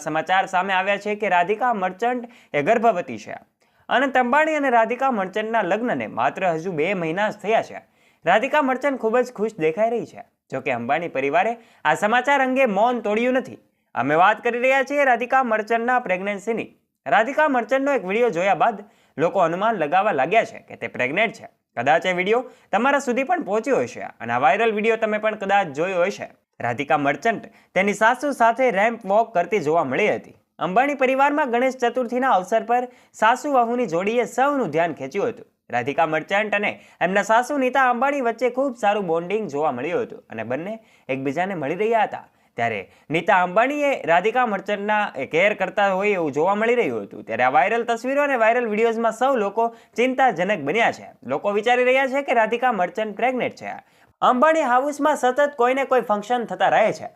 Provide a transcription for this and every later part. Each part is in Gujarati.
સમાચાર સામે આવ્યા છે કે રાધિકા મર્ચન્ટ એ ગર્ભવતી છે. અનંત અંબાણી અને રાધિકા મર્ચન્ટના લગ્નને માત્ર હજુ 2 મહિના જ થયા છે. રાધિકા મર્ચન્ટ ખૂબ જ ખુશ દેખાઈ રહી છે. જોકે અંબાણી પરિવારે આ સમાચાર અંગે મૌન તોડ્યું નથી. અમે વાત કરી રહ્યા છીએ રાધિકા મર્ચન્ટના પ્રેગ્નન્સીની. રાધિકા મર્ચન્ટનો એક વિડીયો જોયા બાદ લોકો અનુમાન લગાવવા લાગ્યા છે કે તે પ્રેગ્નેન્ટ છે. કદાચ એ વિડીયો તમારા સુધી પણ પહોંચ્યો હશે અને આ વાયરલ વિડીયો તમે પણ કદાચ જોયો હશે. રાધિકા મર્ચન્ટ તેની સાસુ સાથે રેમ્પ વોક કરતી જોવા મળી હતી. અંબાણી પરિવારમાં ગણેશ ચતુર્થીના અવસર પર સાસુ વહુની જોડીએ સૌનું ધ્યાન ખેંચ્યું હતું. રાધિકા મર્ચન્ટ અને એમના સાસુ નીતા અંબાણી વચ્ચે ખૂબ સારું બોન્ડિંગ જોવા મળ્યું હતું અને બંને એકબીજાને મળી રહ્યા હતા. ત્યારે નીતા અંબાણીએ રાધિકા મર્ચન્ટના કેર કરતા હોય એવું જોવા મળી રહ્યું હતું. ત્યારે આ વાયરલ તસવીરો અને વાયરલ વિડીયોઝમાં સૌ લોકો ચિંતાજનક બન્યા છે. લોકો વિચારી રહ્યા છે કે રાધિકા મર્ચન્ટ પ્રેગ્નેન્ટ છે. અંબાણી હાઉસમાં સતત કોઈને કોઈ ફંક્શન થતા રહે છે.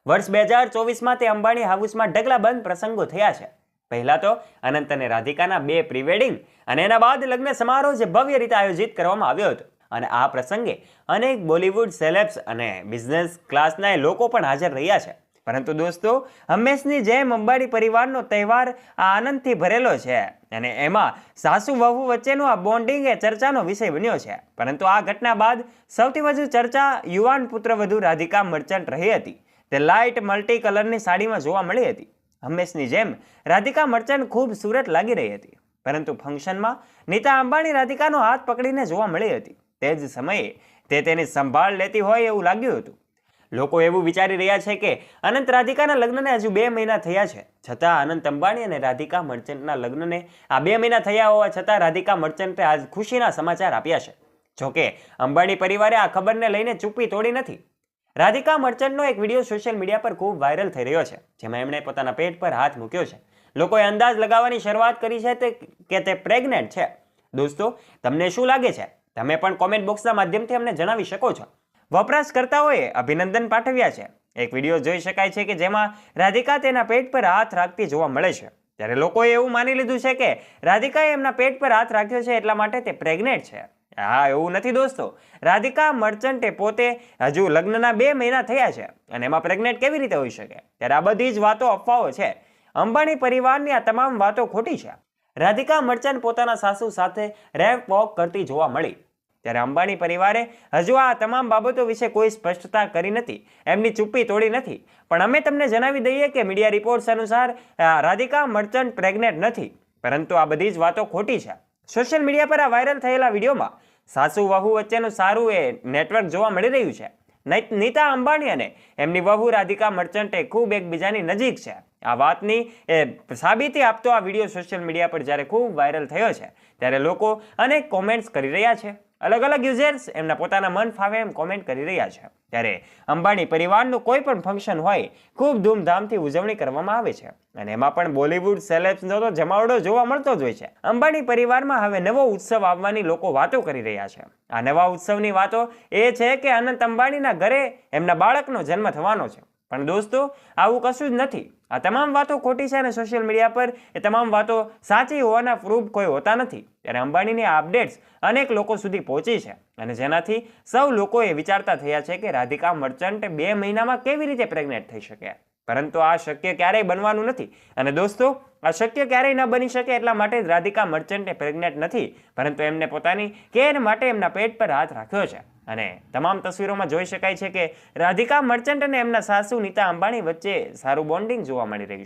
વર્ષ 2024માં તે અંબાણી હાઉસમાં ઢગલાબંધ પ્રસંગો થયા છે. પહેલા તો અનંત અને રાધિકાના 2 પ્રી-વેડિંગ અને એના બાદ લગ્ન સમારોહ જે ભવ્ય રીતે આયોજિત કરવામાં આવ્યો હતો. અને આ પ્રસંગે અનેક બોલિવૂડ સેલેબ્સ અને બિઝનેસ ક્લાસના લોકો પણ હાજર રહ્યા છે. પરંતુ દોસ્તો, હંમેશની જેમ અંબાણી પરિવારનો તહેવાર આ આનંદથી ભરેલો છે અને એમાં સાસુ વહુ વચ્ચેનું આ બોન્ડિંગ એ ચર્ચાનો વિષય બન્યો છે. પરંતુ આ ઘટના બાદ સૌથી વધુ ચર્ચા યુવાન પુત્રવધુ રાધિકા મર્ચન્ટ રહી હતી. તે લાઇટ મલ્ટી કલરની સાડીમાં જોવા મળી હતી. હંમેશની જેમ રાધિકા મર્ચન્ટ ખૂબસૂરત લાગી રહી હતી. પરંતુ ફંક્શનમાં નીતા અંબાણી રાધિકાનો હાથ પકડીને જોવા મળી હતી. તે જ સમયે તે તેની સંભાળ લેતી હોય એવું લાગ્યું હતું. લોકો એવું વિચારી રહ્યા છે કે અનંત રાધિકાના લગ્નને હજુ 2 મહિના થયા છે, છતાં અનંત અંબાણી અને રાધિકા મર્ચન્ટના લગ્નને આ 2 મહિના થયા હોવા છતાં રાધિકા મર્ચન્ટે આજ ખુશીના સમાચાર આપ્યા છે. જોકે અંબાણી પરિવારે આ ખબરને લઈને ચૂપ્પી તોડી નથી. રાધિકા મર્ચન્ટનો એક વિડીયો સોશિયલ મીડિયા પર ખૂબ વાયરલ થઈ રહ્યો છે, જેમાં એમણે પોતાના પેટ પર હાથ મૂક્યો છે. લોકોએ અંદાજ લગાવવાની શરૂઆત કરી છે કે તે પ્રેગ્નેન્ટ છે. દોસ્તો, તમને શું લાગે છે? તમે પણ કોમેન્ટ બોક્સના માધ્યમથી અમને જણાવી શકો છો. વપરાશકર્તાઓએ અભિનંદન પાઠવ્યા છે. એક વિડીયો જોઈ શકાય છે કે જેમાં રાધિકા તેના પેટ પર હાથ રાખતી જોવા મળે છે. ત્યારે લોકોએ એવું માની લીધું છે કે રાધિકાએ એમના પેટ પર હાથ રાખ્યો છે એટલા માટે તે પ્રેગ્નેન્ટ છે. હા, એવું નથી દોસ્તો. રાધિકા મર્ચન્ટે પોતે હજુ લગ્નના 2 મહિના થયા છે અને એમાં પ્રેગ્નેન્ટ કેવી રીતે હોઈ શકે? ત્યારે આ બધી જ વાતો અફવાઓ છે. અંબાણી પરિવારની આ તમામ વાતો ખોટી છે. રાધિકા મર્ચન્ટ પોતાના સાસુ સાથે રેમ્પ વોક કરતી જોવા મળી. ત્યારે અંબાણી પરિવારે હજુ આ તમામ બાબતો વિશે કોઈ સ્પષ્ટતા કરી નથી, એમની ચૂપ્પી તોડી નથી. પણ અમે તમને જણાવી દઈએ કે મીડિયા રિપોર્ટ્સ અનુસાર રાધિકા મર્ચન્ટ પ્રેગ્નેન્ટ નથી, પરંતુ આ બધી જ વાતો ખોટી છે. સોશિયલ મીડિયા પર આ વાયરલ થયેલા વિડીયોમાં સાસુ વહુ વચ્ચેનું સારું નેટવર્ક જોવા મળી રહ્યું છે. નીતા અંબાણી અને એમની વહુ રાધિકા મર્ચન્ટ ખૂબ એકબીજાની નજીક છે. આ વાતની સાબિતી આપતો આ વિડીયો સોશિયલ મીડિયા પર જ્યારે ખૂબ વાયરલ થયો છે ત્યારે લોકો અનેક કોમેન્ટ્સ કરી રહ્યા છે. અલગ અલગ યુઝર્સ એમના પોતાના મન ફાવે એમ કોમેન્ટ કરી રહ્યા છે. ત્યારે અંબાણી પરિવારનું કોઈ પણ ફંક્શન હોય ખૂબ ધૂમધામથી ઉજવણી કરવામાં આવે છે અને એમાં પણ બોલિવૂડ સેલેબ્સનો તો જમાવડો જોવા મળતો જ હોય છે. અંબાણી પરિવારમાં હવે નવો ઉત્સવ આવવાની લોકો વાતો કરી રહ્યા છે. આ નવા ઉત્સવની વાતો એ છે કે અનંત અંબાણીના ઘરે એમના બાળકનો જન્મ થવાનો છે. પણ દોસ્તો, આવું કશું જ નથી. આ તમામ વાતો ખોટી છે અને સોશિયલ મીડિયા પર એ તમામ વાતો સાચી હોવાના પ્રૂફ કોઈ હોતા નથી. ત્યારે અંબાણીની આ અપડેટ્સ અનેક લોકો સુધી પહોંચી છે અને જેનાથી સૌ લોકો એ વિચારતા થયા છે કે રાધિકા મર્ચન્ટ 2 મહિનામાં કેવી રીતે પ્રેગ્નેન્ટ થઈ શકે. પરંતુ આ શક્ય ક્યારેય બનવાનું નથી. અને દોસ્તો, આ શક્ય ક્યારેય ન બની શકે એટલા માટે જ રાધિકા મર્ચન્ટ પ્રેગ્નેન્ટ નથી, પરંતુ એમને પોતાની કેર માટે એમના પેટ પર હાથ રાખ્યો છે. અને તમામ તસવીરોમાં જોઈ શકાય છે કે રાધિકા મર્ચન્ટ અને એમના સાસુ નીતા અંબાણી વચ્ચે સારું બોન્ડિંગ જોવા મળી રહ્યું છે.